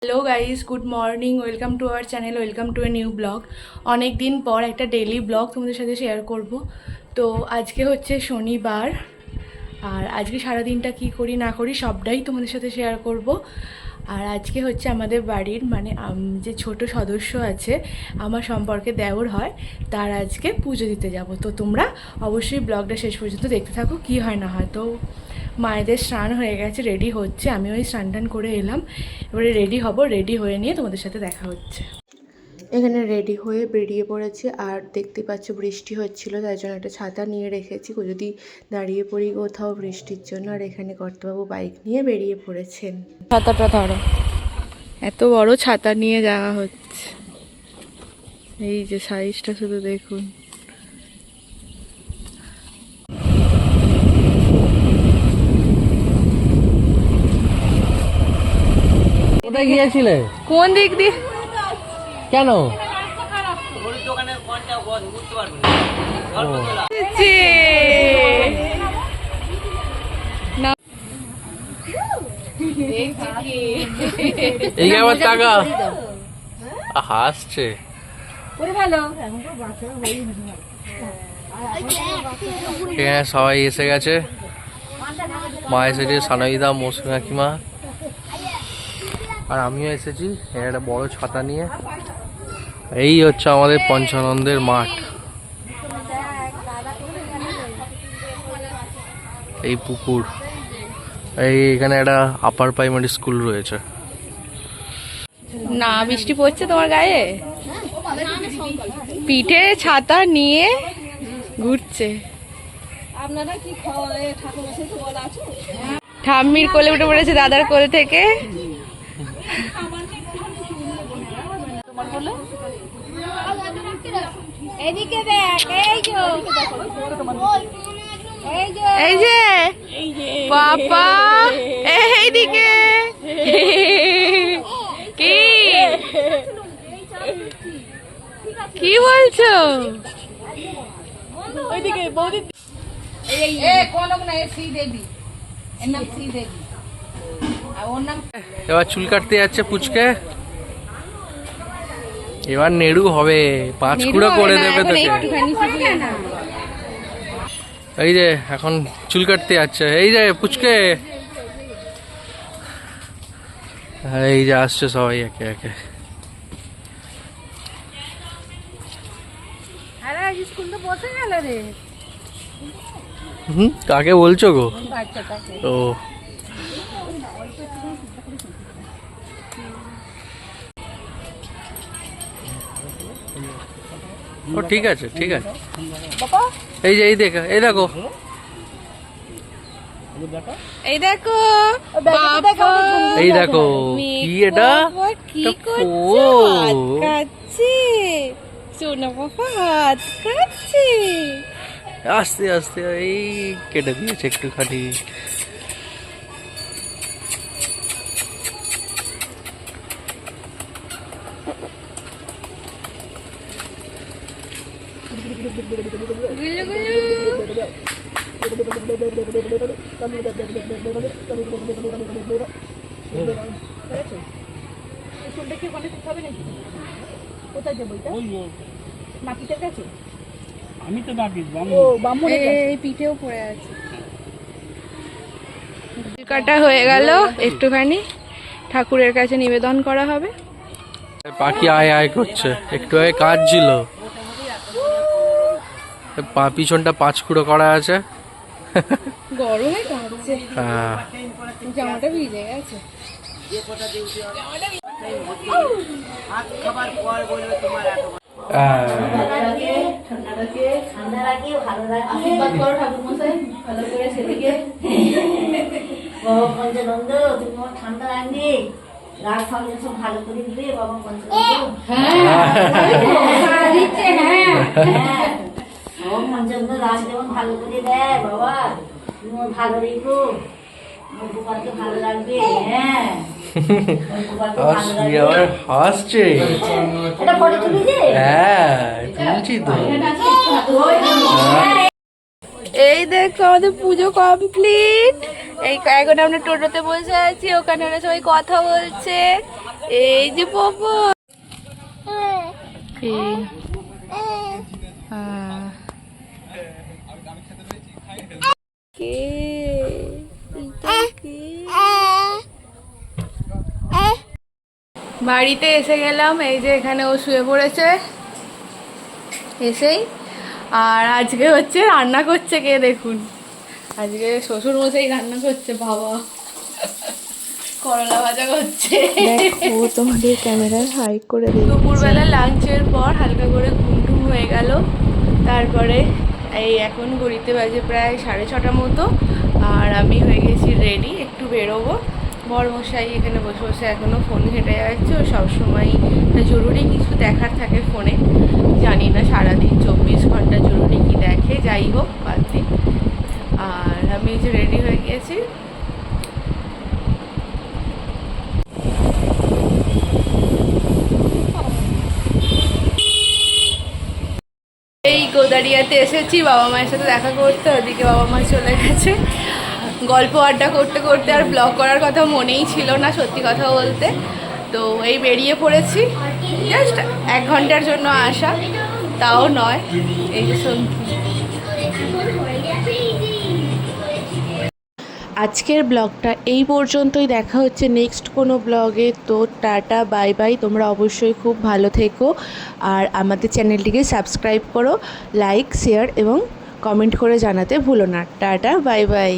Hello guys, good morning. Welcome to our channel, welcome to a new blog. অনেক দিন পর একটা daily blog তোমাদের সাথে শেয়ার করব। তো আজকে হচ্ছে শনিবার, আর আজকে সারাদিনটা কি করি না করি সবটাই তোমাদের সাথে শেয়ার করব। আর আজকে হচ্ছে আমাদের বাড়ির যে ছোট সদস্য আছে, আমার সম্পর্কে দেওর হয়, তার আজকে পুজো দিতে যাব। তো তোমরা অবশ্যই ব্লগটা শেষ পর্যন্ত দেখতে থাকো, কি হয় না হয়। তো মায়েদের স্নান হয়ে গেছে, রেডি হচ্ছে, আমি ওই স্নান টান করে এলাম। এবারে রেডি হব, রেডি হয়ে নিয়ে তোমাদের সাথে দেখা হচ্ছে। এখানে রেডি হয়ে বেরিয়ে পড়েছি, আর দেখতে পাচ্ছ বৃষ্টি হচ্ছিল, তাই জন্য একটা ছাতা নিয়ে রেখেছি যদি দাঁড়িয়ে পড়ি কোথাও বৃষ্টির জন্য। আর এখানে কর্তাবাবু বাইক নিয়ে বেরিয়ে পড়েছেন। ছাতাটা ধরো, এত বড় ছাতা নিয়ে যাওয়া হচ্ছে। এই যে সাইজটা শুধু দেখুন। কোথায় গিয়েছিলে? কোন দিক দিয়ে? কেন? এই আবার টাকা হাসছে। এখানে সবাই এসে গেছে, মা এসেছে, সানয়িদা, মৌসুমী কাকিমা, আর আমিও এসেছি একটা বড় ছাতা নিয়ে। এই হচ্ছে আমাদের পঞ্চানন্দের মাঠ, এই পুকুর, এখানে একটা আপার প্রাইমারি স্কুল রয়েছে। না, বৃষ্টি পড়ছে তোমার গায়ে? পিঠে ছাতা নিয়ে ঘুরছে। ঠাম্মির কোলে উঠে পড়েছে, দাদার কোলে থেকে। এই যে পাপা, এইদিকে কি কি বলছো? এবার চুল কাটতে যাচ্ছে পুচকে, এবার নেড়ু হবে, 5 কুড়ো করে দেবে তোকে। এই যে এখন চুল কাটতে যাচ্ছে, এই যে পুচকে, এই যে আসছে সবাই একে একে। কাকে বলছো গো? ও ও ঠিক আছে, ঠিক আছে। এই যে এই দেখো, এই দেখো, এই দেখো, এই দেখো, কি এটা? কি করছো? হাত কাটছে সোনা পাপা, হাত কাটছে। আস্তে আস্তে এই কেটে দিয়েছে একটুখানি। আমি তো নাপিত, এই পিঠেও পড়ে আছে। কাটা হয়ে গেল, একটুখানি ঠাকুরের কাছে নিবেদন করা হবে। পাখি আয় আয় করছে, একটু আগে কাটছিল, পিছনটা 5 কুড়ো করা আছে। গরমে কাটছে, হ্যাঁ, জামাটা ভিজে গেছে। পঞ্চানন্দ, তুমি আমার ঠান্ডা লাগবে, রাগ থাকলে সব ভালো করে দিবে বাবা পঞ্চানন্দ। পঞ্চানন্দ রাগ যেমন ভালো করে দেয় বাবা, তুমি ভালো রেখো, গোপালকে ভালো লাগবে। হ্যাঁ, হাসছে। হ্যাঁ, তুলছি তো। এই দেখো আমাদের পুজো কমপ্লিট। এই এখন আমরা টোটোতে বসে আছি, ওখানে ওরা সবাই কথা বলছে। এই যে বাবা এই কে বাড়িতে এসে গেলাম। এই যে এখানে ও শুয়ে পড়েছে এসেই। আর আজকে হচ্ছে রান্না করছে কে দেখুন, আজকে শ্বশুর মশাই রান্না করছে। বাবা করলা ভাজা করছে। দেখো তোমাদের ক্যামেরায় হাই করে দিই। দুপুরবেলা লাঞ্চের পর হালকা করে ঘুম টুম হয়ে গেল। তারপরে এই এখন ঘড়িতে বাজে প্রায় 6:30 মতো। আর আমি হয়ে গেছি রেডি, একটু বেরোবো। বড়মশাই এখানে বসে বসে এখনও ফোন ঘেঁটে যাচ্ছে। ও সবসময় জরুরি কিছু দেখার থাকে ফোনে, জানি না সারাদিন 24 ঘন্টা জরুরি কি দেখে, যাই হোক বাদ দিন। আর আমি যে রেডি হয়ে গিয়েছি। এই গোদারিয়াতে এসেছি বাবা মায়ের সাথে দেখা করতে। ওদিকে বাবা মা চলে গেছে। গল্প আড্ডা করতে করতে আর ব্লগ করার কথা মনেই ছিল না সত্যি কথা বলতে। তো এই বেরিয়ে পড়েছি, জাস্ট 1 ঘন্টার জন্য আসা, তাও নয়। এই যে আজকের ব্লগটা এই পর্যন্তই। দেখা হচ্ছে নেক্সট কোনো ব্লগে। তো টাটা বাই বাই। তোমরা অবশ্যই খুব ভালো থেকো আর আমাদের চ্যানেলটিকে সাবস্ক্রাইব করো, লাইক শেয়ার এবং কমেন্ট করে জানাতে ভুলো না। Tata bye bye.